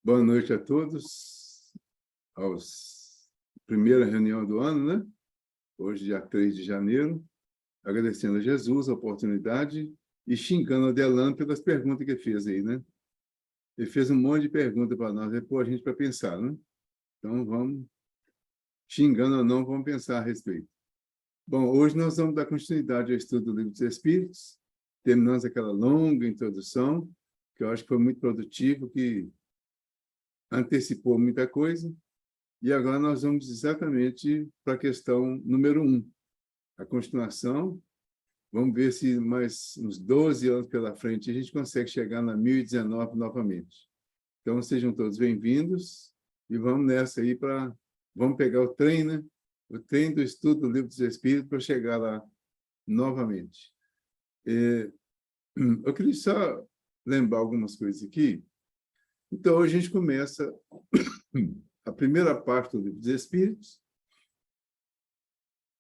Boa noite a todos, primeira reunião do ano, né? Hoje, dia 3 de janeiro, agradecendo a Jesus a oportunidade e xingando a Delano pelas perguntas que ele fez aí, né? Ele fez um monte de perguntas para nós, depois a gente para pensar, né? Então, vamos, xingando ou não, vamos pensar a respeito. Bom, hoje nós vamos dar continuidade ao estudo do Livro dos Espíritos, terminamos aquela longa introdução, que eu acho que foi muito produtivo, que antecipou muita coisa. E agora nós vamos exatamente para a questão número 1, a continuação. Vamos ver se mais uns 12 anos pela frente a gente consegue chegar na 1019 novamente. Então, sejam todos bem-vindos e vamos nessa aí para... Vamos pegar o trem, né? O trem do estudo do Livro dos Espíritos para chegar lá novamente. Eu queria só lembrar algumas coisas aqui. Então, hoje a gente começa a primeira parte do Livro dos Espíritos,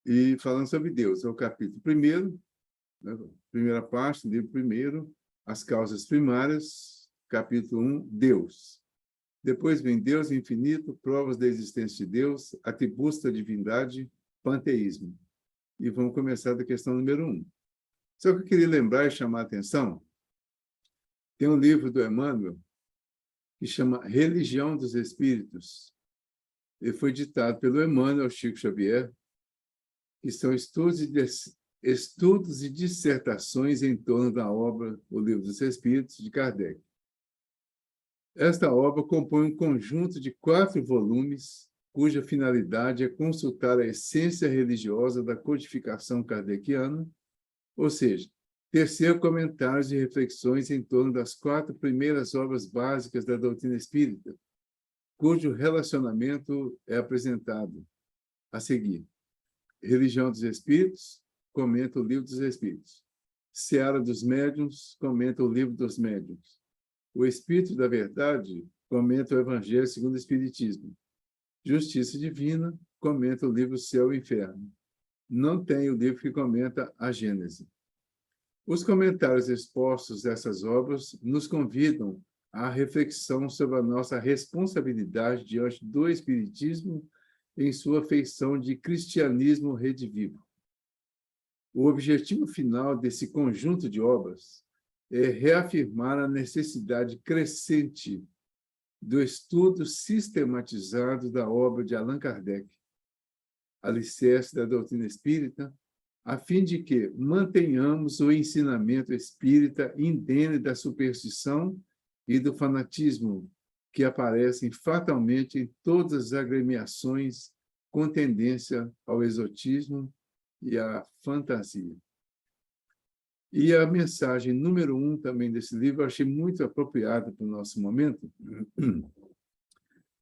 e falando sobre Deus. É o capítulo 1º, né? Primeira parte, livro 1º, as causas primárias, capítulo 1, Deus. Depois vem Deus infinito, provas da existência de Deus, atributos da divindade, panteísmo. E vamos começar da questão número 1. Só que eu queria lembrar e chamar a atenção, tem um livro do Emmanuel que chama Religião dos Espíritos. Ele foi ditado pelo Emmanuel Chico Xavier, que são estudos e dissertações em torno da obra O Livro dos Espíritos, de Kardec. Esta obra compõe um conjunto de 4 volumes, cuja finalidade é consultar a essência religiosa da codificação kardeciana, ou seja, tecer comentários e reflexões em torno das 4 primeiras obras básicas da doutrina espírita, cujo relacionamento é apresentado a seguir. Religião dos Espíritos, comenta o Livro dos Espíritos. Seara dos Médiuns, comenta o Livro dos Médiuns. O Espírito da Verdade, comenta o Evangelho segundo o Espiritismo. Justiça Divina, comenta o livro Céu e Inferno. Não tem o livro que comenta a Gênese. Os comentários expostos dessas obras nos convidam à reflexão sobre a nossa responsabilidade diante do Espiritismo em sua feição de cristianismo redivivo. O objetivo final desse conjunto de obras é reafirmar a necessidade crescente do estudo sistematizado da obra de Allan Kardec, alicerce da doutrina espírita, a fim de que mantenhamos o ensinamento espírita indene da superstição e do fanatismo que aparecem fatalmente em todas as agremiações com tendência ao exotismo e à fantasia. E a mensagem número 1 também desse livro, eu achei muito apropriada para o nosso momento.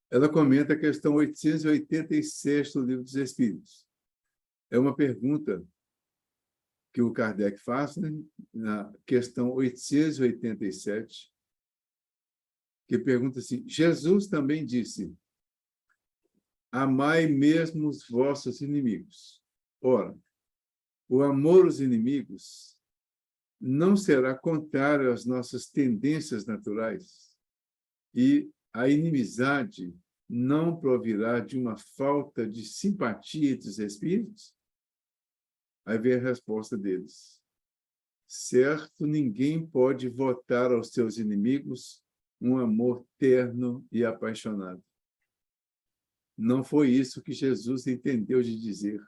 Ela comenta a questão 887 do Livro dos Espíritos. É uma pergunta que o Kardec faz, né, na questão 887, que pergunta assim: Jesus também disse: amai mesmo os vossos inimigos. Ora, o amor aos inimigos não será contrário às nossas tendências naturais, e a inimizade não provirá de uma falta de simpatia dos espíritos? Aí vem a resposta deles: certo, ninguém pode votar aos seus inimigos um amor terno e apaixonado. Não foi isso que Jesus entendeu de dizer.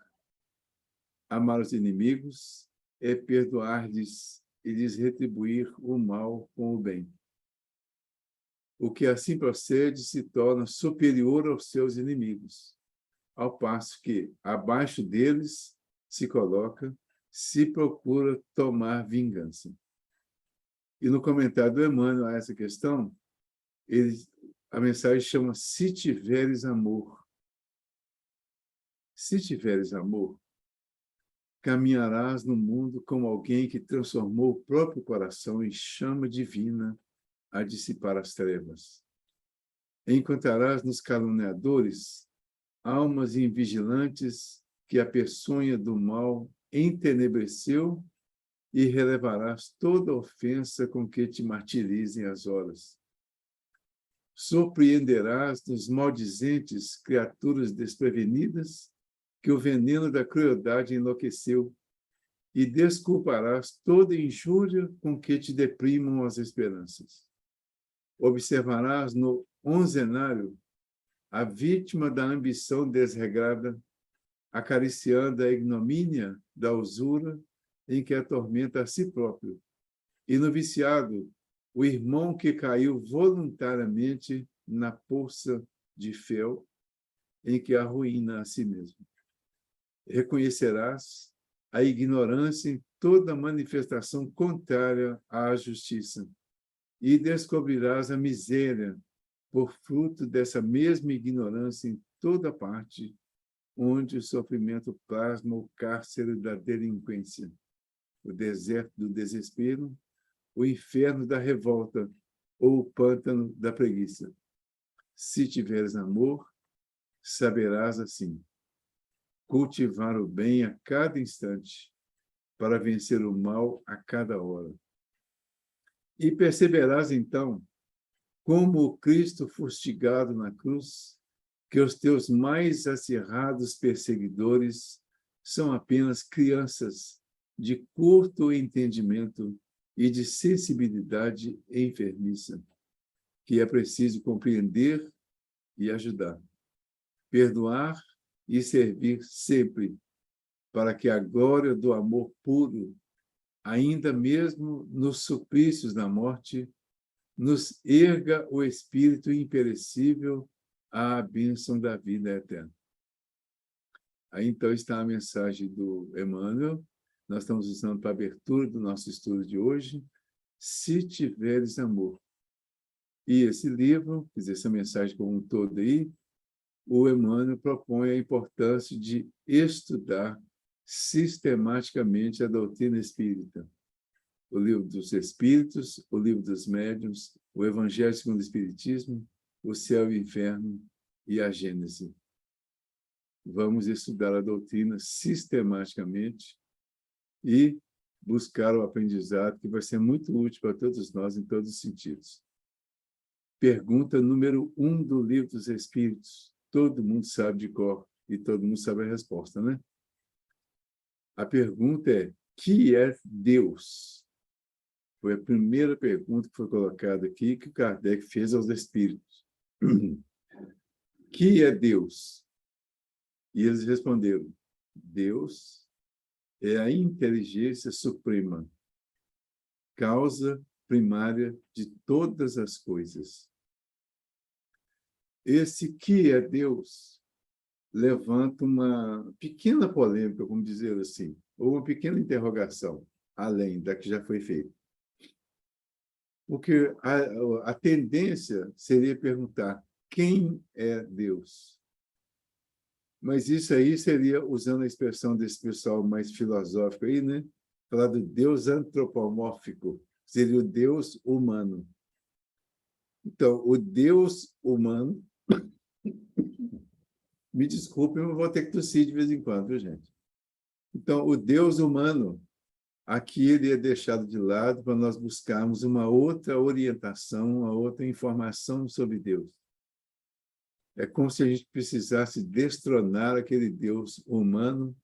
Amar os inimigos é perdoar-lhes e lhes retribuir o mal com o bem. O que assim procede se torna superior aos seus inimigos, ao passo que, abaixo deles, se coloca, se procura tomar vingança. E no comentário do Emmanuel a essa questão, a mensagem chama Se Tiveres Amor. Se tiveres amor, caminharás no mundo como alguém que transformou o próprio coração em chama divina a dissipar as trevas. Encontrarás nos caluniadores almas invigilantes que a peçonha do mal entenebreceu e relevarás toda ofensa com que te martirizem as horas. Surpreenderás nos maldizentes criaturas desprevenidas que o veneno da crueldade enlouqueceu, e desculparás toda injúria com que te deprimam as esperanças. Observarás no onzenário a vítima da ambição desregrada, acariciando a ignomínia da usura em que atormenta a si próprio, e no viciado, o irmão que caiu voluntariamente na poça de fel em que arruína a si mesmo. Reconhecerás a ignorância em toda manifestação contrária à justiça e descobrirás a miséria por fruto dessa mesma ignorância em toda parte onde o sofrimento plasma o cárcere da delinquência, o deserto do desespero, o inferno da revolta ou o pântano da preguiça. Se tiveres amor, saberás assim cultivar o bem a cada instante para vencer o mal a cada hora. E perceberás então como o Cristo fustigado na cruz, que os teus mais acirrados perseguidores são apenas crianças de curto entendimento e de sensibilidade enfermiça, que é preciso compreender e ajudar, perdoar e servir sempre, para que a glória do amor puro, ainda mesmo nos suplícios da morte, nos erga o espírito imperecível à bênção da vida eterna. Aí, então, está a mensagem do Emmanuel. Nós estamos usando para a abertura do nosso estudo de hoje. Se tiveres amor. E esse livro, quer dizer, essa mensagem como um todo aí, o Emmanuel propõe a importância de estudar sistematicamente a doutrina espírita. O livro dos Espíritos, o livro dos Médiuns, o Evangelho segundo o Espiritismo, o Céu e o Inferno e a Gênese. Vamos estudar a doutrina sistematicamente e buscar o aprendizado que vai ser muito útil para todos nós em todos os sentidos. Pergunta número 1 do livro dos Espíritos. Todo mundo sabe de cor e todo mundo sabe a resposta, né? A pergunta é: que é Deus? Foi a primeira pergunta que foi colocada aqui que o Kardec fez aos Espíritos. Que é Deus? E eles responderam: Deus é a inteligência suprema, causa primária de todas as coisas. Esse que é Deus levanta uma pequena polêmica, vamos dizer assim, ou uma pequena interrogação, além da que já foi feita. Porque a tendência seria perguntar: quem é Deus? Mas isso aí seria, usando a expressão desse pessoal mais filosófico aí, né? Falar do Deus antropomórfico, seria o Deus humano. Então, o Deus humano, me desculpem, eu vou ter que tossir de vez em quando, viu, gente? Então, o Deus humano, aqui ele é deixado de lado para nós buscarmos uma outra orientação, uma outra informação sobre Deus. É como se a gente precisasse destronar aquele Deus humano,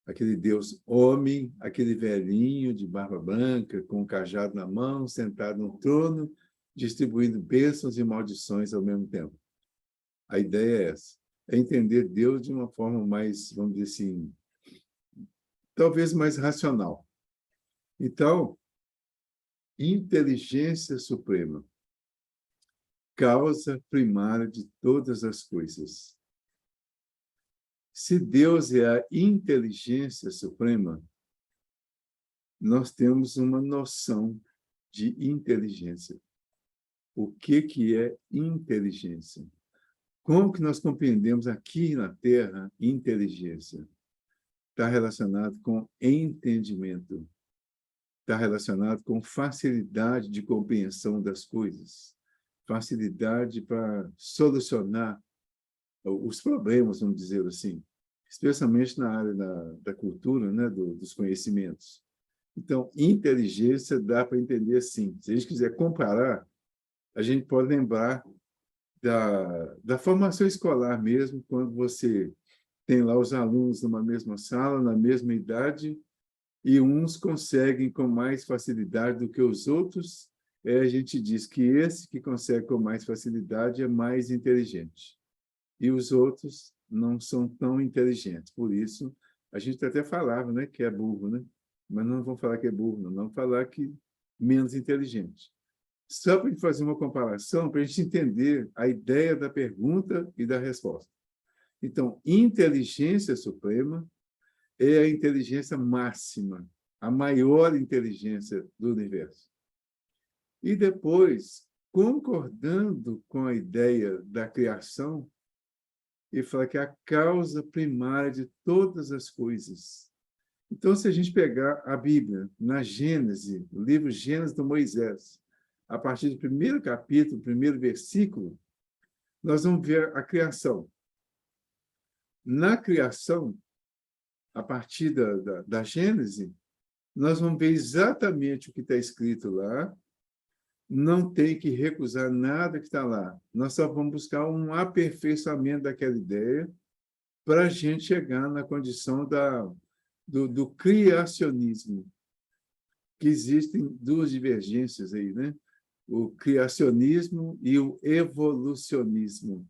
aquele Deus homem, aquele velhinho de barba branca, com um cajado na mão, sentado no trono, distribuindo bênçãos e maldições ao mesmo tempo. A ideia é essa, é entender Deus de uma forma mais, vamos dizer assim, talvez mais racional. Então, inteligência suprema, causa primária de todas as coisas. Se Deus é a inteligência suprema, nós temos uma noção de inteligência. O que é inteligência? Como que nós compreendemos aqui na Terra inteligência? Está relacionado com entendimento. Está relacionado com facilidade de compreensão das coisas. Facilidade para solucionar os problemas, vamos dizer assim, especialmente na área da cultura, né, dos conhecimentos. Então, inteligência dá para entender assim. Se a gente quiser comparar, a gente pode lembrar da formação escolar mesmo, quando você tem lá os alunos numa mesma sala, na mesma idade, e uns conseguem com mais facilidade do que os outros, a gente diz que esse que consegue com mais facilidade é mais inteligente. E os outros não são tão inteligentes. Por isso, a gente até falava, né, que é burro, né? Mas não vamos falar que é burro, não vamos falar que menos inteligente. Só para fazer uma comparação, para a gente entender a ideia da pergunta e da resposta. Então, inteligência suprema é a inteligência máxima, a maior inteligência do universo. E depois, concordando com a ideia da criação, ele fala que é a causa primária de todas as coisas. Então, se a gente pegar a Bíblia, na Gênesis, o livro Gênesis do Moisés, a partir do primeiro capítulo, primeiro versículo, nós vamos ver a criação. Na criação, a partir da Gênesis, nós vamos ver exatamente o que está escrito lá, não tem que recusar nada que está lá. Nós só vamos buscar um aperfeiçoamento daquela ideia para a gente chegar na condição do criacionismo, que existem duas divergências aí, né? O criacionismo e o evolucionismo.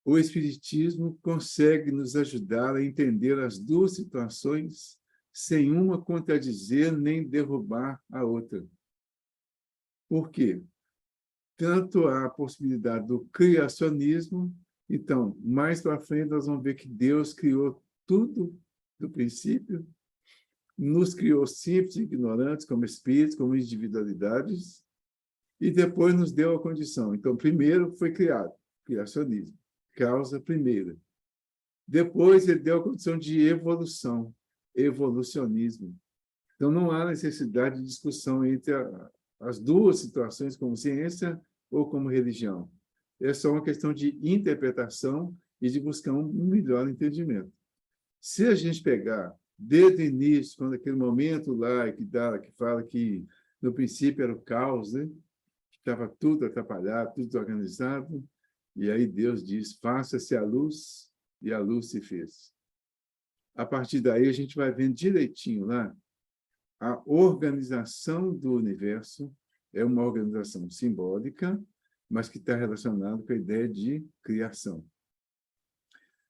O Espiritismo consegue nos ajudar a entender as duas situações sem uma contradizer nem derrubar a outra. Por quê? Tanto há a possibilidade do criacionismo, então, mais para frente nós vamos ver que Deus criou tudo do princípio, nos criou simples e ignorantes, como espíritos, como individualidades, e depois nos deu a condição. Então, primeiro foi criado, criacionismo, causa primeira. Depois ele deu a condição de evolução, evolucionismo. Então, não há necessidade de discussão entre as duas situações, como ciência ou como religião. É só uma questão de interpretação e de buscar um melhor entendimento. Se a gente pegar desde o início, quando aquele momento lá que fala que no princípio era o caos, né? Que estava tudo atrapalhado, tudo desorganizado, e aí Deus diz, faça-se a luz, e a luz se fez. A partir daí, a gente vai vendo direitinho lá a organização do universo é uma organização simbólica, mas que está relacionada com a ideia de criação.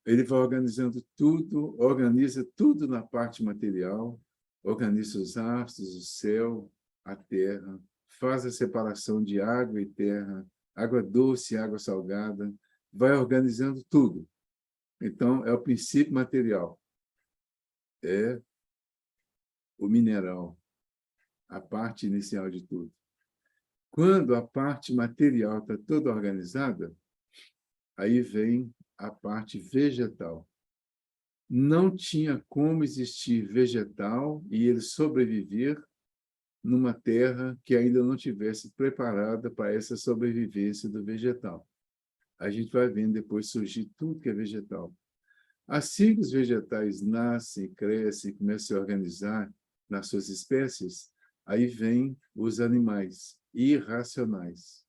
Ele vai organiza tudo na parte material, organiza os astros, o céu, a terra, faz a separação de água e terra, água doce e água salgada, vai organizando tudo. Então, é o princípio material. É o mineral, a parte inicial de tudo. Quando a parte material está toda organizada, aí vem a parte vegetal. Não tinha como existir vegetal e ele sobreviver numa terra que ainda não tivesse preparada para essa sobrevivência do vegetal. A gente vai vendo depois surgir tudo que é vegetal. Assim que os vegetais nascem, crescem, começam a se organizar nas suas espécies, aí vêm os animais irracionais.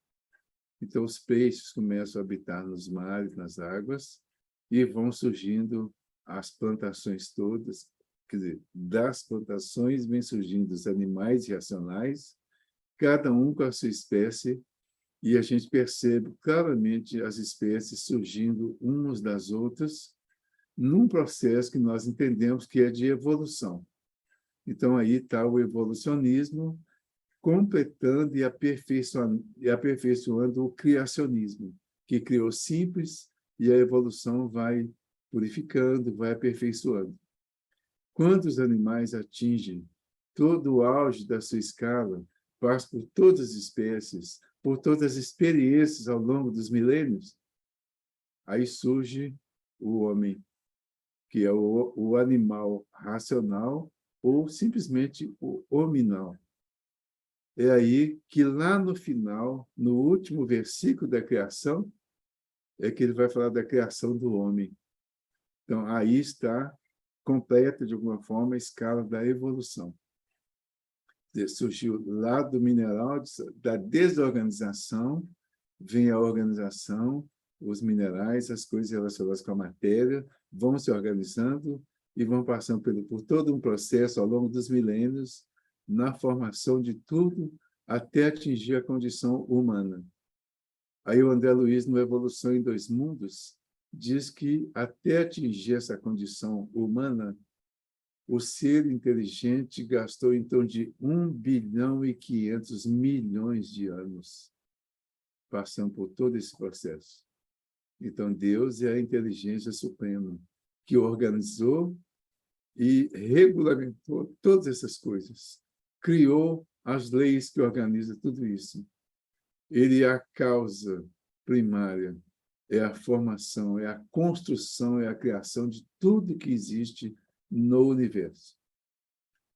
Então, os peixes começam a habitar nos mares, nas águas, e vão surgindo as plantações todas. Quer dizer, das plantações vêm surgindo os animais irracionais, cada um com a sua espécie, e a gente percebe claramente as espécies surgindo umas das outras, num processo que nós entendemos que é de evolução. Então, aí está o evolucionismo, completando e aperfeiçoando o criacionismo, que criou simples e a evolução vai purificando, vai aperfeiçoando. Quando os animais atingem todo o auge da sua escala, passam por todas as espécies, por todas as experiências ao longo dos milênios, aí surge o homem, que é o animal racional ou simplesmente o hominal. É aí que lá no final, no último versículo da criação, é que ele vai falar da criação do homem. Então, aí está completa, de alguma forma, a escala da evolução. Surgiu lá do mineral, da desorganização, vem a organização, os minerais, as coisas relacionadas com a matéria, vão se organizando e vão passando por todo um processo ao longo dos milênios, na formação de tudo, até atingir a condição humana. Aí o André Luiz, no Evolução em Dois Mundos, diz que até atingir essa condição humana, o ser inteligente gastou em torno de 1,5 bilhão de anos passando por todo esse processo. Então, Deus é a inteligência suprema que organizou e regulamentou todas essas coisas. Criou as leis que organizam tudo isso. Ele é a causa primária, é a formação, é a construção, é a criação de tudo que existe no universo.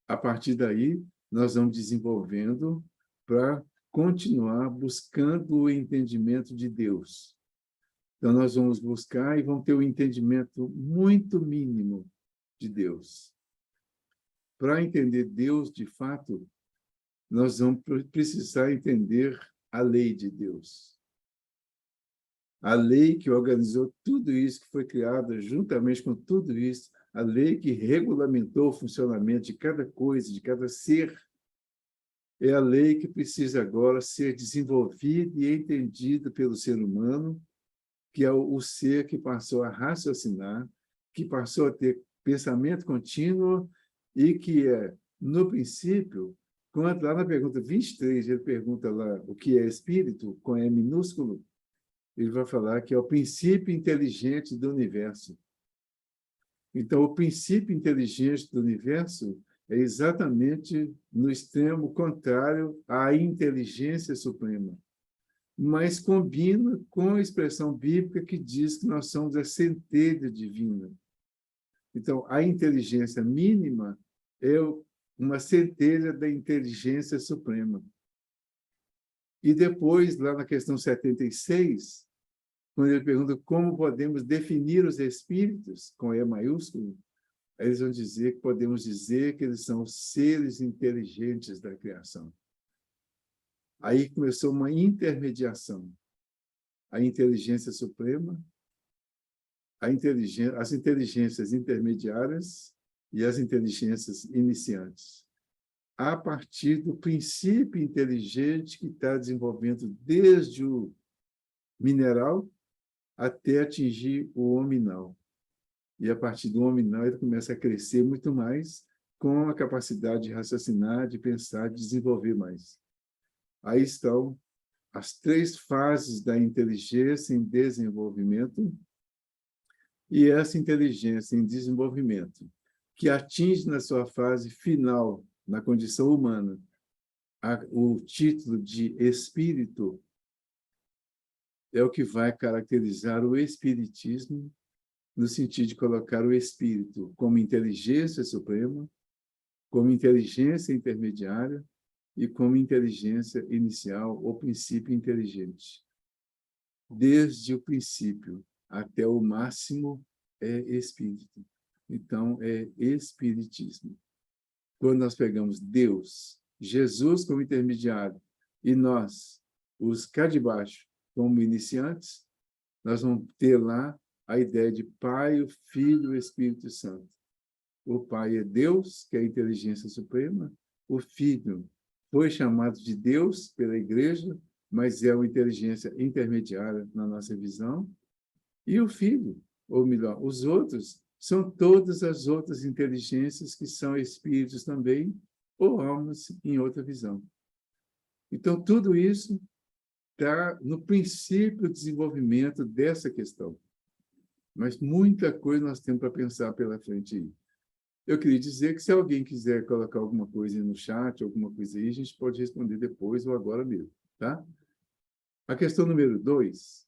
A partir daí, nós vamos desenvolvendo para continuar buscando o entendimento de Deus. Então, nós vamos buscar e vamos ter um entendimento muito mínimo de Deus. Para entender Deus, de fato, nós vamos precisar entender a lei de Deus. A lei que organizou tudo isso, que foi criada juntamente com tudo isso, a lei que regulamentou o funcionamento de cada coisa, de cada ser, é a lei que precisa agora ser desenvolvida e entendida pelo ser humano, que é o ser que passou a raciocinar, que passou a ter pensamento contínuo e que é, no princípio, quando lá na pergunta 23, ele pergunta lá o que é espírito, com E minúsculo, ele vai falar que é o princípio inteligente do universo. Então, o princípio inteligente do universo é exatamente no extremo contrário à inteligência suprema, mas combina com a expressão bíblica que diz que nós somos a centelha divina. Então, a inteligência mínima é uma centelha da inteligência suprema. E depois, lá na questão 76, quando ele pergunta como podemos definir os espíritos, com E maiúsculo, eles vão dizer que podemos dizer que eles são seres inteligentes da criação. Aí começou uma intermediação. A inteligência suprema, as inteligências intermediárias e as inteligências iniciantes. A partir do princípio inteligente que está desenvolvendo desde o mineral até atingir o hominal. E a partir do hominal ele começa a crescer muito mais com a capacidade de raciocinar, de pensar, de desenvolver mais. Aí estão as 3 fases da inteligência em desenvolvimento e essa inteligência em desenvolvimento, que atinge na sua fase final, na condição humana, o título de espírito, é o que vai caracterizar o espiritismo, no sentido de colocar o espírito como inteligência suprema, como inteligência intermediária e como inteligência inicial ou princípio inteligente. Desde o princípio até o máximo é espírito. Então, é espiritismo. Quando nós pegamos Deus, Jesus como intermediário, e nós, os cá de baixo, como iniciantes, nós vamos ter lá a ideia de Pai, o Filho e o Espírito Santo. O Pai é Deus, que é a inteligência suprema. O Filho foi chamado de Deus pela Igreja, mas é uma inteligência intermediária na nossa visão. E o Filho, ou melhor, os outros, são todas as outras inteligências que são espíritos também, ou almas em outra visão. Então, tudo isso está no princípio do desenvolvimento dessa questão. Mas muita coisa nós temos para pensar pela frente aí. Eu queria dizer que se alguém quiser colocar alguma coisa no chat, alguma coisa aí, a gente pode responder depois ou agora mesmo, tá? A questão número 2,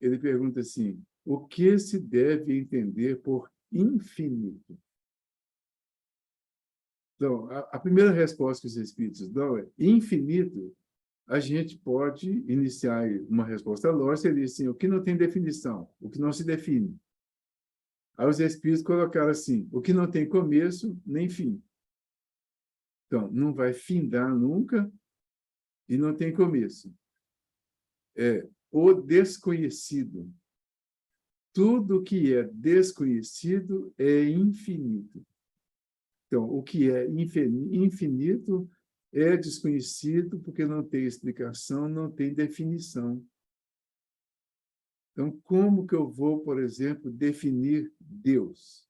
ele pergunta assim, o que se deve entender por infinito? Então, a primeira resposta que os espíritos dão é infinito. A gente pode iniciar uma resposta lógica, ele diz assim, o que não tem definição, o que não se define. Aí os espíritos colocaram assim, o que não tem começo nem fim. Então, não vai findar nunca e não tem começo. é o desconhecido. Tudo que é desconhecido é infinito. Então, o que é infinito é desconhecido porque não tem explicação, não tem definição. Então, como que eu vou, por exemplo, definir Deus?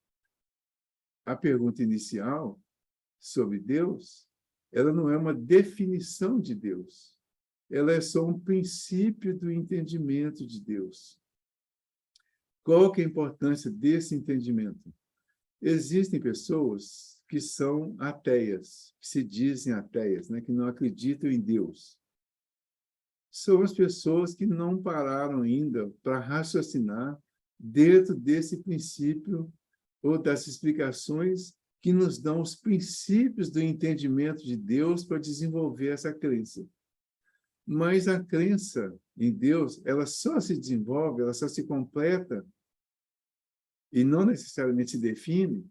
A pergunta inicial sobre Deus, ela não é uma definição de Deus. Ela é só um princípio do entendimento de Deus. Qual que é a importância desse entendimento? Existem pessoas que são ateias, que se dizem ateias, né? Que não acreditam em Deus. São as pessoas que não pararam ainda para raciocinar dentro desse princípio ou das explicações que nos dão os princípios do entendimento de Deus para desenvolver essa crença. Mas a crença em Deus, ela só se desenvolve, ela só se completa e não necessariamente se define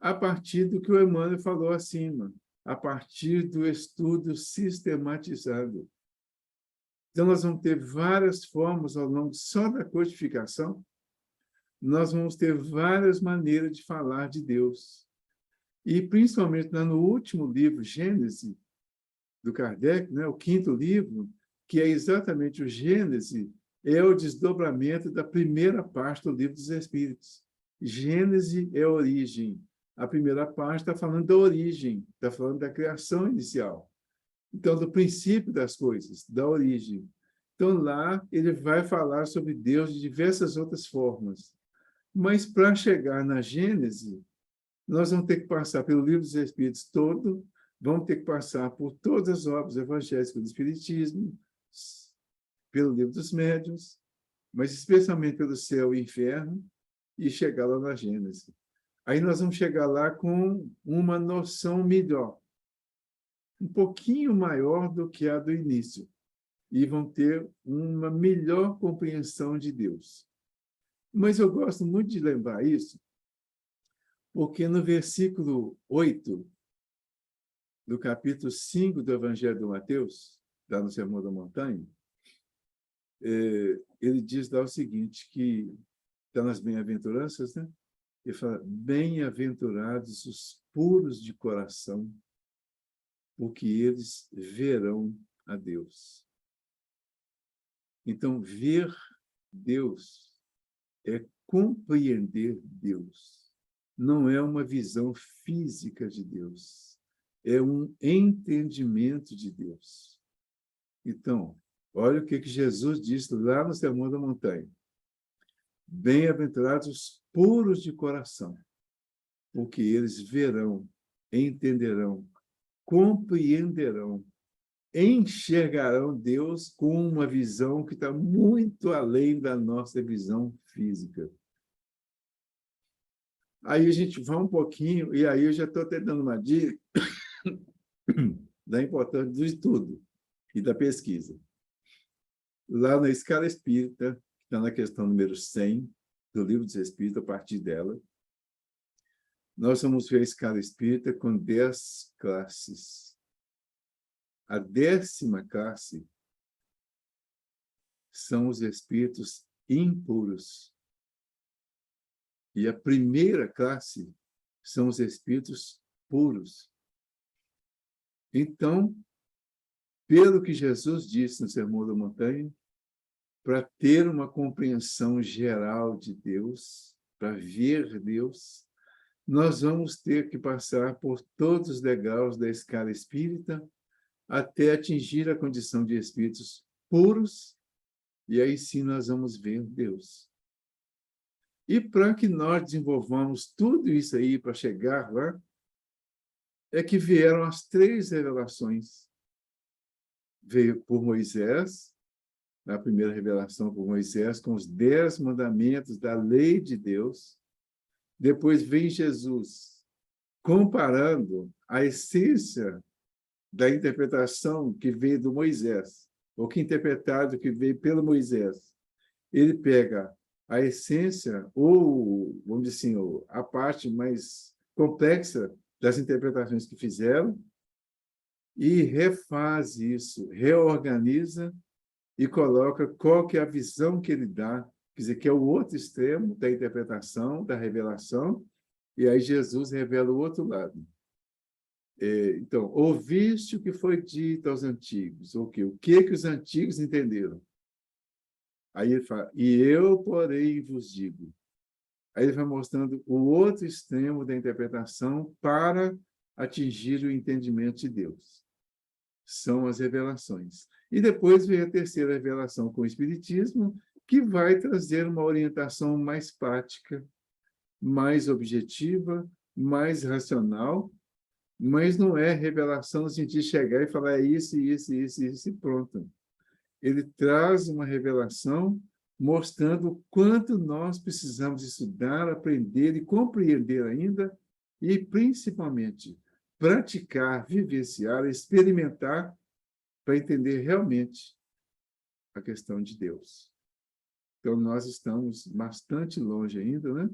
a partir do que o Emmanuel falou acima, a partir do estudo sistematizado. Então, nós vamos ter várias formas ao longo só da codificação, nós vamos ter várias maneiras de falar de Deus. E, principalmente, no último livro, Gênesis, do Kardec, né, o quinto livro, que é exatamente o Gênesis, é o desdobramento da primeira parte do Livro dos Espíritos. Gênesis é a origem. A primeira parte está falando da origem, está falando da criação inicial. Então, do princípio das coisas, da origem. Então, lá, ele vai falar sobre Deus de diversas outras formas. Mas, para chegar na Gênese, nós vamos ter que passar pelo Livro dos Espíritos todo, vamos ter que passar por todas as obras evangélicas do Espiritismo, pelo Livro dos Médiuns, mas especialmente pelo Céu e Inferno, e chegar lá na Gênese. Aí nós vamos chegar lá com uma noção melhor, um pouquinho maior do que a do início, e vão ter uma melhor compreensão de Deus. Mas eu gosto muito de lembrar isso, porque no versículo 8 do capítulo 5 do Evangelho de Mateus, lá no Sermão da Montanha, ele diz lá o seguinte, que está nas bem-aventuranças, né? Ele fala, bem-aventurados os puros de coração, porque eles verão a Deus. Então, ver Deus é compreender Deus. Não é uma visão física de Deus. É um entendimento de Deus. Então, olha o que Jesus disse lá no Sermão da Montanha. Bem-aventurados os puros de coração, porque eles verão, entenderão, compreenderão, enxergarão Deus com uma visão que está muito além da nossa visão física. Aí a gente vai um pouquinho, e aí eu já estou até dando uma dica da importância do estudo e da pesquisa. Lá na Escala Espírita, que está na questão número 100 do Livro dos Espíritos, a partir dela, nós vamos ver a Escala Espírita com 10 classes. A 10ª classe são os espíritos impuros. E a primeira classe são os espíritos puros. Então, pelo que Jesus disse no Sermão da Montanha, para ter uma compreensão geral de Deus, para ver Deus, nós vamos ter que passar por todos os degraus da escala espírita até atingir a condição de espíritos puros, e aí sim nós vamos ver Deus. E para que nós desenvolvamos tudo isso aí para chegar lá, é que vieram as 3 revelações. Veio por Moisés, na primeira revelação por Moisés, com os 10 mandamentos da lei de Deus. Depois vem Jesus, comparando a essência da interpretação que veio do Moisés, ou que interpretado que veio pelo Moisés. Ele pega a essência, ou, vamos dizer assim, a parte mais complexa das interpretações que fizeram, e refaz isso, reorganiza e coloca qual que é a visão que ele dá, quer dizer, que é o outro extremo da interpretação, da revelação, e aí Jesus revela o outro lado. Então, ouviste o que foi dito aos antigos, o que os antigos entenderam? Aí ele fala, e eu, porém, vos digo. Aí ele vai mostrando o outro extremo da interpretação para atingir o entendimento de Deus. São as revelações. E depois vem a terceira revelação com o Espiritismo, que vai trazer uma orientação mais prática, mais objetiva, mais racional, mas não é revelação no sentido de chegar e falar isso, isso, isso, isso e pronto. Ele traz uma revelação mostrando o quanto nós precisamos estudar, aprender e compreender ainda, e, principalmente, praticar, vivenciar, experimentar, para entender realmente a questão de Deus. Então, nós estamos bastante longe ainda, né?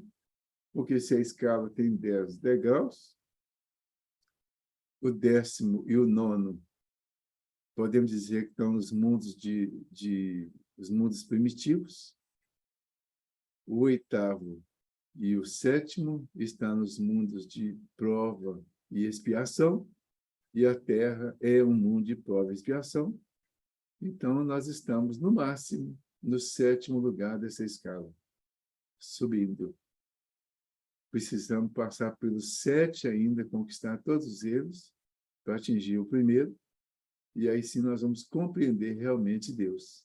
Porque se a escala tem 10 degraus, o 10º e o 9º, podemos dizer que estão nos mundos os mundos primitivos. O 8º e o 7º estão nos mundos de prova e expiação, e a Terra é um mundo de prova e expiação. Então, nós estamos, no máximo, no 7º lugar dessa escala, subindo. Precisamos passar pelos 7 ainda, conquistar todos eles, para atingir o primeiro, e aí sim nós vamos compreender realmente Deus.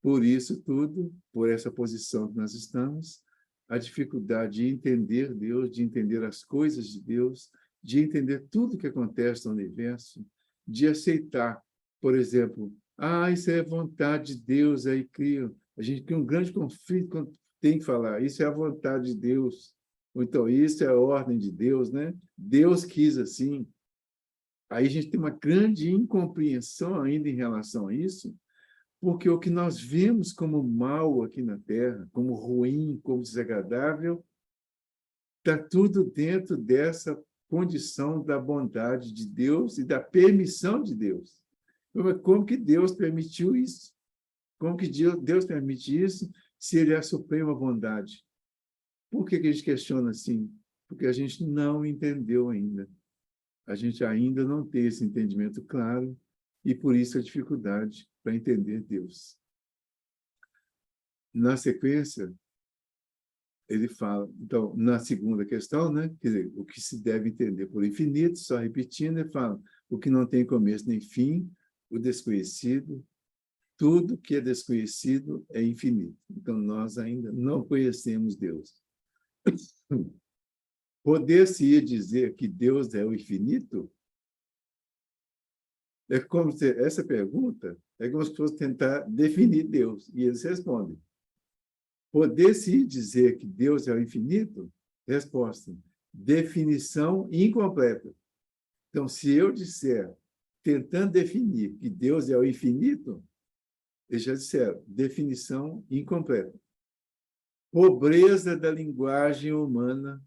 Por isso tudo, por essa posição que nós estamos, a dificuldade de entender Deus, de entender as coisas de Deus, de entender tudo o que acontece no universo, de aceitar, por exemplo, isso é vontade de Deus, aí cria. A gente cria um grande conflito quando tem que falar, isso é a vontade de Deus, ou então isso é a ordem de Deus, né? Deus quis assim. Aí a gente tem uma grande incompreensão ainda em relação a isso, porque o que nós vemos como mal aqui na Terra, como ruim, como desagradável, está tudo dentro dessa condição da bondade de Deus e da permissão de Deus. Como que Deus permitiu isso? Como que Deus permite isso se Ele é a suprema bondade? Por que a gente questiona assim? Porque a gente não entendeu ainda. A gente ainda não tem esse entendimento claro e, por isso, a dificuldade para entender Deus. Na sequência, ele fala, então, na segunda questão, né? Quer dizer, o que se deve entender por infinito, só repetindo, ele fala, o que não tem começo nem fim, o desconhecido, tudo que é desconhecido é infinito. Então, nós ainda não conhecemos Deus. Poder-se dizer que Deus é o infinito? É como se essa pergunta é como se fosse tentar definir Deus, e eles respondem. Poder-se dizer que Deus é o infinito? Resposta: definição incompleta. Então, se eu disser, tentando definir que Deus é o infinito, eles já disseram, definição incompleta. Pobreza da linguagem humana,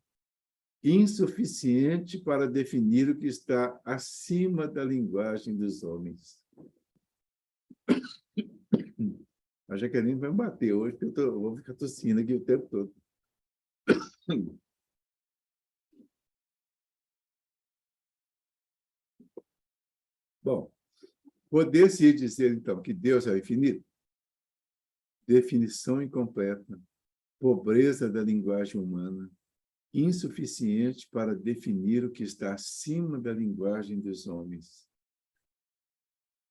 insuficiente para definir o que está acima da linguagem dos homens. A Jaqueline vai me bater hoje, porque eu vou ficar tossindo aqui o tempo todo. Bom, poder-se dizer, então, que Deus é o infinito? Definição incompleta, pobreza da linguagem humana, insuficiente para definir o que está acima da linguagem dos homens.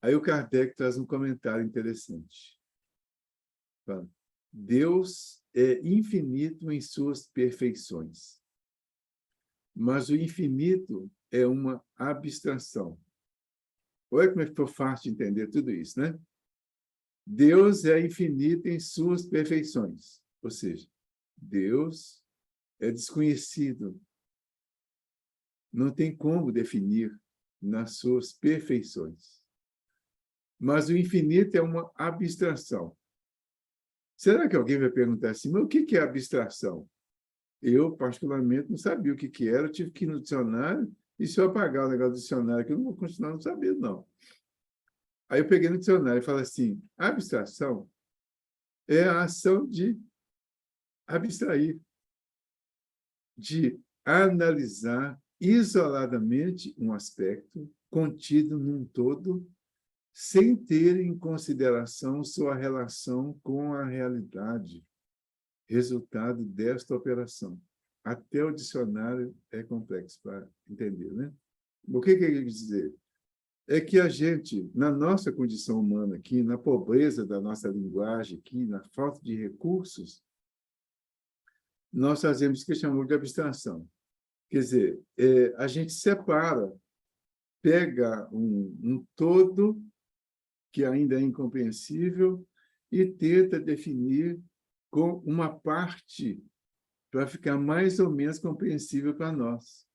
Aí o Kardec traz um comentário interessante. Fala, Deus é infinito em suas perfeições, mas o infinito é uma abstração. Olha como é que foi fácil de entender tudo isso, né? Deus é infinito em suas perfeições, ou seja, Deus é desconhecido. Não tem como definir nas suas perfeições. Mas o infinito é uma abstração. Será que alguém vai perguntar assim, mas o que é abstração? Eu, particularmente, não sabia o que era, eu tive que ir no dicionário, e se eu apagar o negócio do dicionário, que eu não vou continuar não sabendo, não. Aí eu peguei no dicionário e falei assim, abstração é a ação de abstrair, de analisar isoladamente um aspecto contido num todo, sem ter em consideração sua relação com a realidade, resultado desta operação. Até o dicionário é complexo para entender, né? O que ele quer dizer? É que a gente, na nossa condição humana aqui, na pobreza da nossa linguagem aqui, na falta de recursos, nós fazemos o que chamamos de abstração. Quer dizer, a gente separa, pega um todo que ainda é incompreensível e tenta definir com uma parte para ficar mais ou menos compreensível para nós.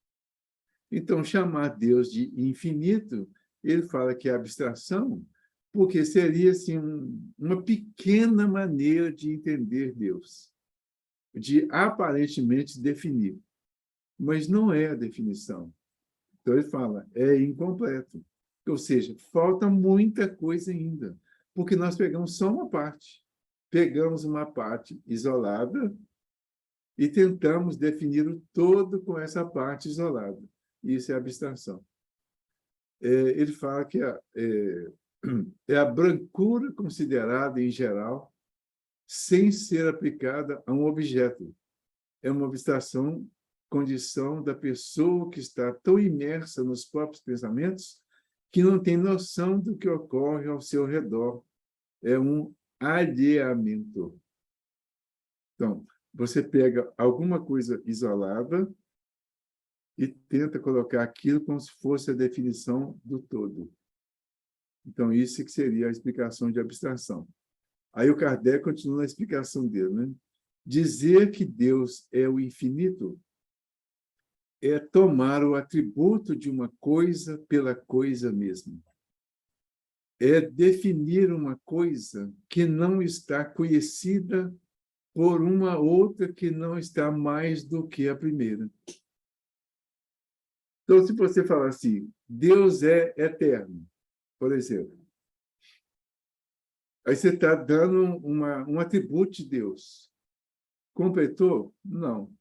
Então, chamar Deus de infinito, ele fala que é abstração, porque seria assim, uma pequena maneira de entender Deus, de aparentemente definir, mas não é a definição. Então, ele fala, é incompleto. Ou seja, falta muita coisa ainda, porque nós pegamos só uma parte. Pegamos uma parte isolada e tentamos definir o todo com essa parte isolada. Isso é abstração. Ele fala que é a brancura considerada, em geral, sem ser aplicada a um objeto. É uma abstração, condição da pessoa que está tão imersa nos próprios pensamentos que não tem noção do que ocorre ao seu redor. É um alheamento. Então, você pega alguma coisa isolada e tenta colocar aquilo como se fosse a definição do todo. Então, isso que seria a explicação de abstração. Aí o Kardec continua na explicação dele, né? Dizer que Deus é o infinito é tomar o atributo de uma coisa pela coisa mesma. É definir uma coisa que não está conhecida por uma outra que não está mais do que a primeira. Então, se você falar assim, Deus é eterno, por exemplo, aí você está dando um atributo de Deus. Completou? Não.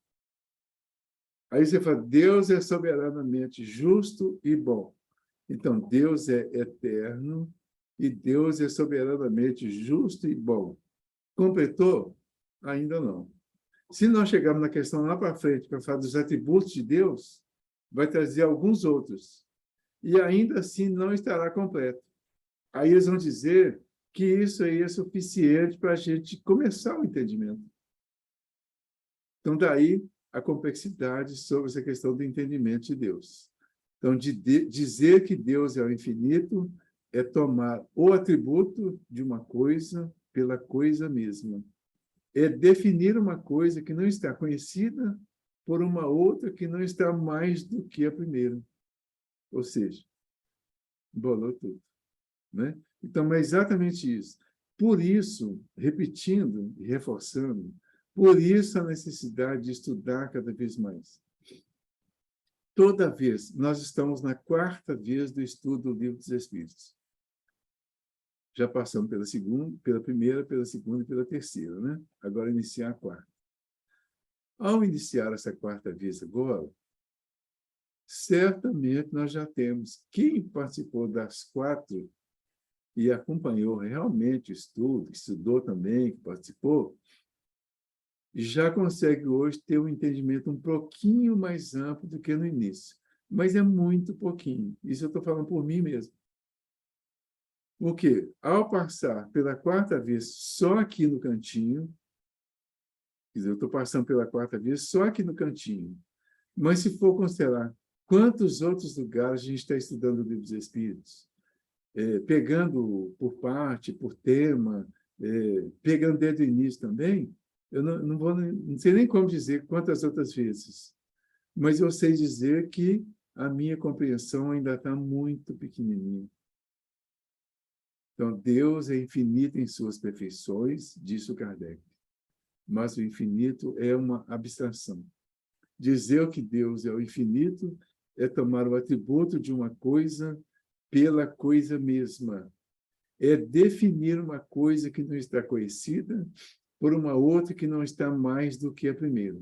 Aí você fala, Deus é soberanamente justo e bom. Então, Deus é eterno e Deus é soberanamente justo e bom. Completou? Ainda não. Se nós chegarmos na questão lá para frente, para falar dos atributos de Deus, vai trazer alguns outros. E ainda assim não estará completo. Aí eles vão dizer que isso aí é suficiente para a gente começar o entendimento. Então, daí a complexidade sobre essa questão do entendimento de Deus. Então, dizer que Deus é o infinito é tomar o atributo de uma coisa pela coisa mesma. É definir uma coisa que não está conhecida por uma outra que não está mais do que a primeira. Ou seja, embolou tudo, né? Então, é exatamente isso. Por isso, repetindo e reforçando, por isso a necessidade de estudar cada vez mais. Toda vez, nós estamos na quarta vez do estudo do Livro dos Espíritos. Já passamos pela segunda, pela primeira, pela segunda e pela terceira, né? Agora iniciar a quarta. Ao iniciar essa quarta vez agora, certamente nós já temos quem participou das quatro e acompanhou realmente o estudo, que estudou também, que participou, já consegue hoje ter um entendimento um pouquinho mais amplo do que no início. Mas é muito pouquinho. Isso eu estou falando por mim mesmo. Porque, ao passar pela quarta vez só aqui no cantinho, quer dizer, eu estou passando pela quarta vez só aqui no cantinho, mas se for considerar quantos outros lugares a gente está estudando o Livro dos Espíritos, pegando por parte, por tema, pegando desde o início também, eu não sei nem como dizer quantas outras vezes, mas eu sei dizer que a minha compreensão ainda está muito pequenininha. Então, Deus é infinito em suas perfeições, disse o Kardec, mas o infinito é uma abstração. Dizer que Deus é o infinito é tomar o atributo de uma coisa pela coisa mesma. é definir uma coisa que não está conhecida por uma outra que não está mais do que a primeira.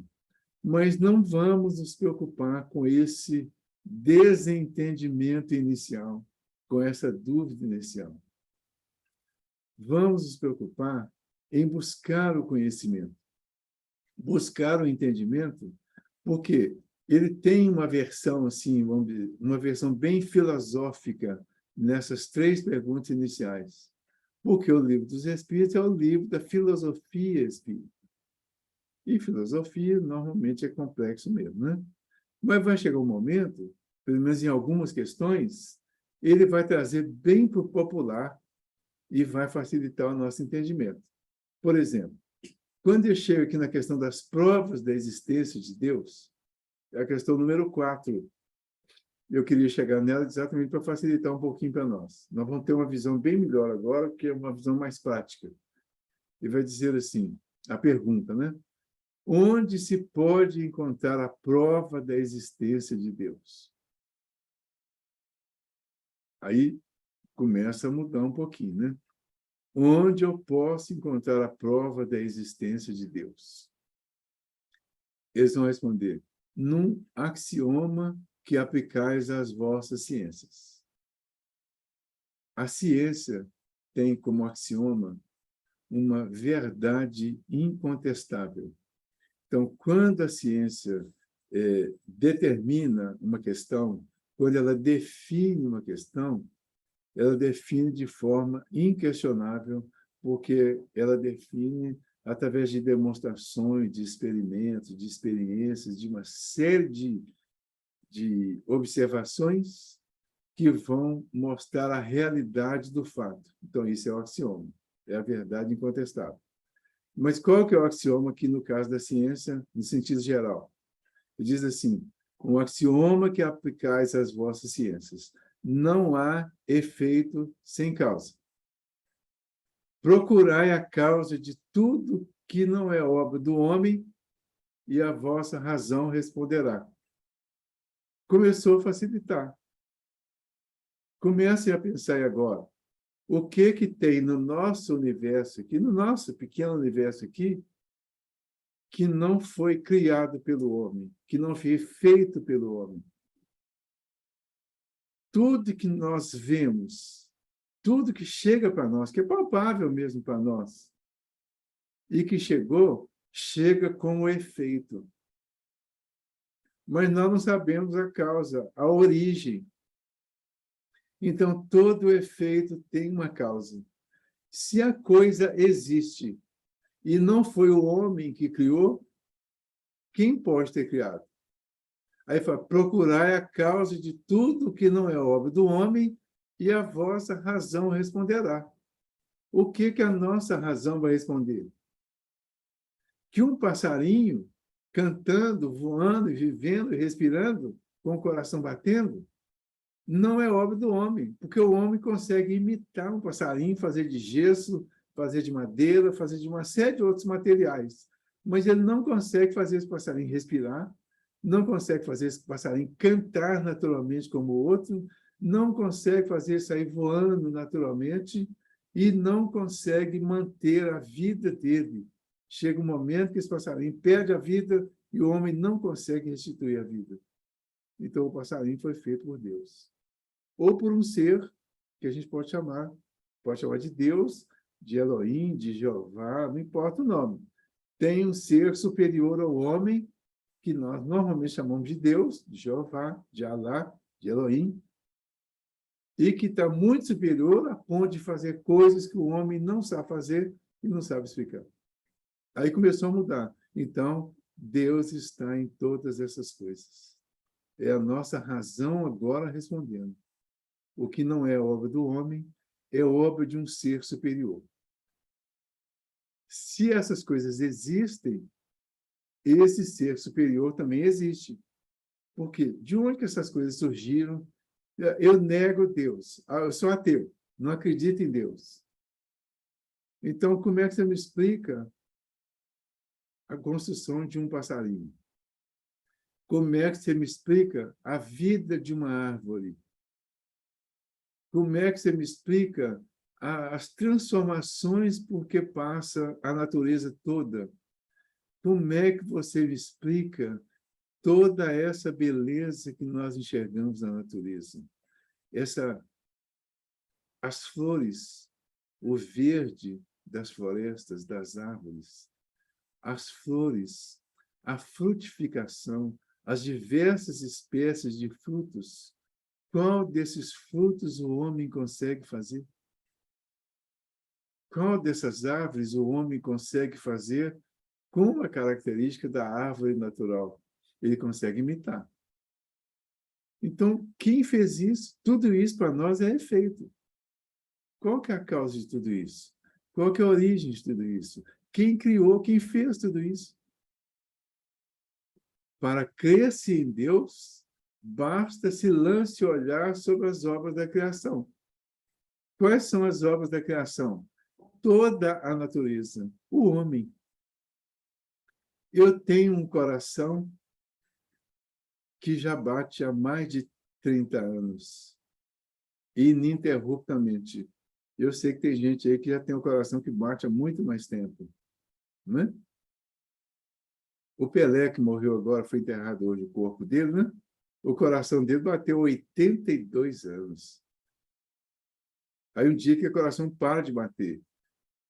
Mas não vamos nos preocupar com esse desentendimento inicial, com essa dúvida inicial. Vamos nos preocupar em buscar o conhecimento, buscar o entendimento, porque ele tem uma versão assim, vamos dizer, uma versão bem filosófica nessas três perguntas iniciais. Porque o Livro dos Espíritos é o livro da filosofia espírita. E filosofia normalmente é complexo mesmo, né? Mas vai chegar um momento, pelo menos em algumas questões, ele vai trazer bem para o popular e vai facilitar o nosso entendimento. Por exemplo, quando eu chego aqui na questão das provas da existência de Deus, é a questão número 4. Eu queria chegar nela exatamente para facilitar um pouquinho para nós. Nós vamos ter uma visão bem melhor agora, que é uma visão mais prática. E vai dizer assim, a pergunta, né? Onde se pode encontrar a prova da existência de Deus? Aí começa a mudar um pouquinho, né? Onde eu posso encontrar a prova da existência de Deus? Eles vão responder, num axioma que aplicais às vossas ciências. A ciência tem como axioma uma verdade incontestável. Então, quando a ciência determina uma questão, quando ela define uma questão, ela define de forma inquestionável, porque ela define através de demonstrações, de experimentos, de experiências, de uma série de observações que vão mostrar a realidade do fato. Então, isso é o axioma, é a verdade incontestável. Mas qual que é o axioma aqui no caso da ciência, no sentido geral? Ele diz assim, um axioma que aplicais às vossas ciências. Não há efeito sem causa. Procurai a causa de tudo que não é obra do homem e a vossa razão responderá. Começou a facilitar. Comecem a pensar agora. O que tem no nosso universo aqui, no nosso pequeno universo aqui, que não foi criado pelo homem, que não foi feito pelo homem? Tudo que nós vemos, tudo que chega para nós, que é palpável mesmo para nós, e que chegou, chega como efeito. Mas nós não sabemos a causa, a origem. Então, todo efeito tem uma causa. Se a coisa existe e não foi o homem que criou, quem pode ter criado? Aí fala, procurai a causa de tudo que não é obra do homem e a vossa razão responderá. O que a nossa razão vai responder? Que um passarinho cantando, voando, vivendo, respirando, com o coração batendo, não é obra do homem, porque o homem consegue imitar um passarinho, fazer de gesso, fazer de madeira, fazer de uma série de outros materiais. Mas ele não consegue fazer esse passarinho respirar, não consegue fazer esse passarinho cantar naturalmente como o outro, não consegue fazer sair voando naturalmente e não consegue manter a vida dele. Chega um momento que esse passarinho perde a vida e o homem não consegue restituir a vida. Então, o passarinho foi feito por Deus. Ou por um ser que a gente pode chamar de Deus, de Elohim, de Jeová, não importa o nome. Tem um ser superior ao homem, que nós normalmente chamamos de Deus, de Jeová, de Alá, de Elohim, e que está muito superior a ponto de fazer coisas que o homem não sabe fazer e não sabe explicar. Aí começou a mudar. Então, Deus está em todas essas coisas. É a nossa razão agora respondendo. O que não é obra do homem é obra de um ser superior. Se essas coisas existem, esse ser superior também existe. Por quê? De onde que essas coisas surgiram? Eu nego Deus. Eu sou ateu. Não acredito em Deus. Então, como é que você me explica a construção de um passarinho? Como é que você me explica a vida de uma árvore? Como é que você me explica as transformações por que passa a natureza toda. Como é que você me explica toda essa beleza que nós enxergamos na natureza? As flores, o verde das florestas, das árvores, as flores, a frutificação, as diversas espécies de frutos. Qual desses frutos o homem consegue fazer? Qual dessas árvores o homem consegue fazer com a característica da árvore natural? Ele consegue imitar. Então, quem fez isso? Tudo isso para nós é efeito. Qual que é a causa de tudo isso? Qual que é a origem de tudo isso? Quem criou, quem fez tudo isso? Para crer-se em Deus, basta se lance olhar sobre as obras da criação. Quais são as obras da criação? Toda a natureza, o homem. Eu tenho um coração que já bate há mais de 30 anos, ininterruptamente. Eu sei que tem gente aí que já tem um coração que bate há muito mais tempo, não é? O Pelé, que morreu agora, foi enterrado hoje o corpo dele, né? O coração dele bateu 82 anos. Aí um dia que o coração para de bater.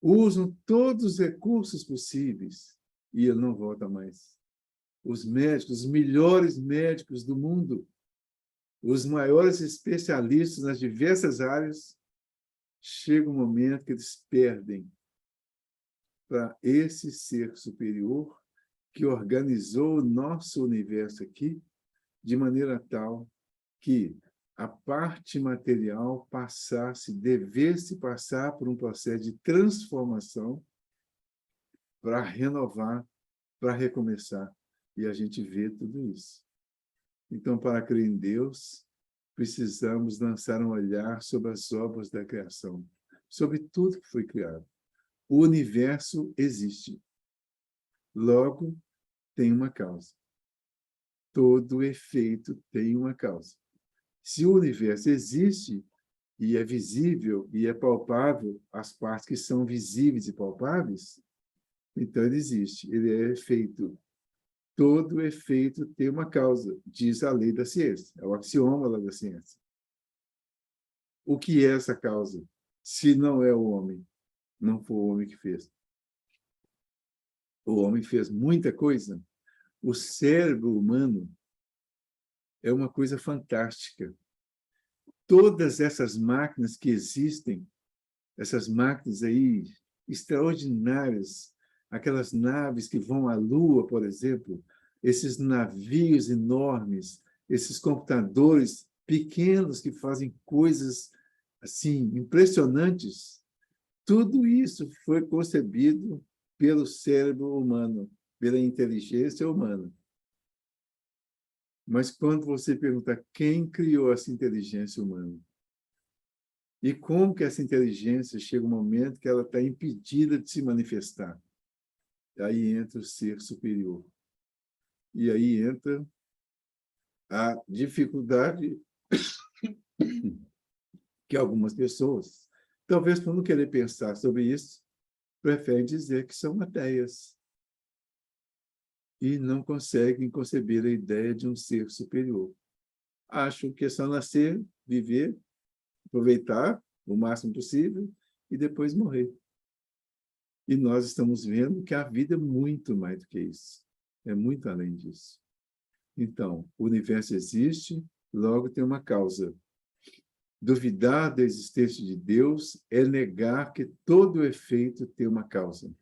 Usam todos os recursos possíveis e ele não volta mais. Os médicos, os melhores médicos do mundo, os maiores especialistas nas diversas áreas, chega um momento que eles perdem para esse ser superior que organizou o nosso universo aqui de maneira tal que a parte material devesse passar por um processo de transformação para renovar, para recomeçar. E a gente vê tudo isso. Então, para crer em Deus, precisamos lançar um olhar sobre as obras da criação, sobre tudo que foi criado. O universo existe. Logo, tem uma causa. Todo efeito tem uma causa. Se o universo existe e é visível e é palpável, as partes que são visíveis e palpáveis, então ele existe, ele é efeito. Todo efeito tem uma causa, diz a lei da ciência, é o axioma lá da ciência. O que é essa causa? Se não é o homem, não foi o homem que fez. O homem fez muita coisa. O cérebro humano é uma coisa fantástica. Todas essas máquinas que existem, essas máquinas aí extraordinárias, aquelas naves que vão à Lua, por exemplo, esses navios enormes, esses computadores pequenos que fazem coisas assim impressionantes, tudo isso foi concebido pelo cérebro humano, pela inteligência humana. Mas quando você pergunta quem criou essa inteligência humana, e como que essa inteligência chega um momento que ela está impedida de se manifestar, aí entra o ser superior. E aí entra a dificuldade que algumas pessoas, talvez por não querer pensar sobre isso, preferem dizer que são ateias e não conseguem conceber a ideia de um ser superior. Acham que é só nascer, viver, aproveitar o máximo possível e depois morrer. E nós estamos vendo que a vida é muito mais do que isso. É muito além disso. Então, o universo existe, logo tem uma causa. Duvidar da existência de Deus é negar que todo efeito tem uma causa.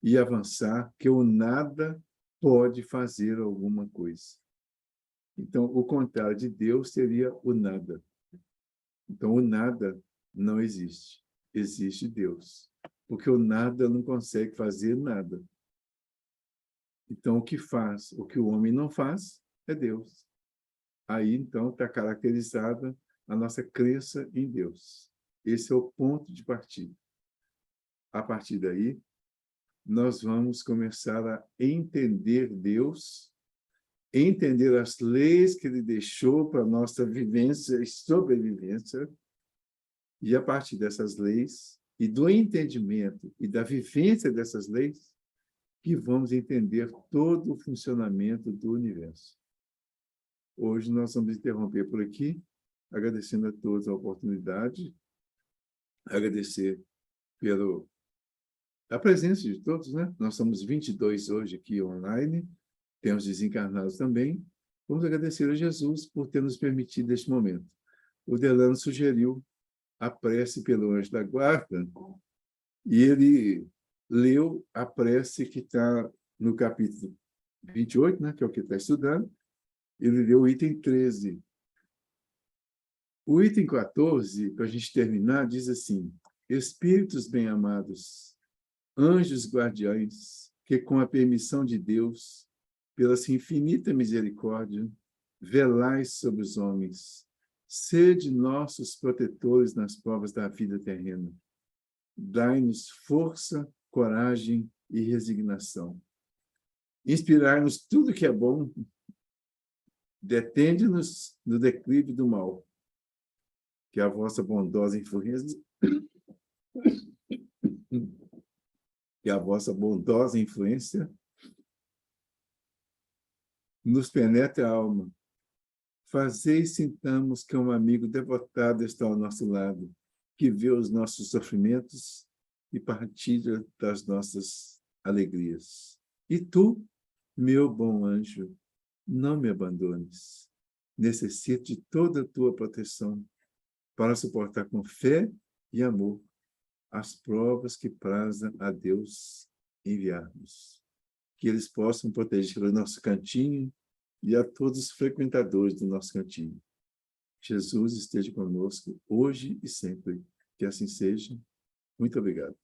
E avançar que o nada pode fazer alguma coisa. Então, o contrário de Deus seria o nada. Então, o nada não existe. Existe Deus. Porque o nada não consegue fazer nada. Então, o que faz, o que o homem não faz, é Deus. Aí, então, está caracterizada a nossa crença em Deus. Esse é o ponto de partida. A partir daí, nós vamos começar a entender Deus, entender as leis que Ele deixou para a nossa vivência e sobrevivência, E a partir dessas leis, e do entendimento e da vivência dessas leis, que vamos entender todo o funcionamento do universo. Hoje nós vamos interromper por aqui, agradecendo a todos a oportunidade, agradecer a presença de todos, né? Nós somos 22 hoje aqui online, temos desencarnados também. Vamos agradecer a Jesus por ter nos permitido este momento. O Delano sugeriu a prece pelo anjo da guarda, e ele leu a prece que está no capítulo 28, né, que é o que está estudando. Ele leu o item 13. O item 14, para a gente terminar, diz assim: Espíritos bem-amados, anjos guardiães, que com a permissão de Deus, pela sua infinita misericórdia, velais sobre os homens, sede nossos protetores nas provas da vida terrena. Dai-nos força, coragem e resignação. Inspirai-nos tudo que é bom, detende-nos no declive do mal, que a vossa bondosa influência nos penetre a alma. Fazei e sintamos que um amigo devotado está ao nosso lado, que vê os nossos sofrimentos e partilha das nossas alegrias. E tu, meu bom anjo, não me abandones. Necessito de toda a tua proteção para suportar com fé e amor as provas que praza a Deus enviar-nos. Que eles possam proteger o nosso cantinho e a todos os frequentadores do nosso cantinho. Jesus esteja conosco hoje e sempre. Que assim seja. Muito obrigado.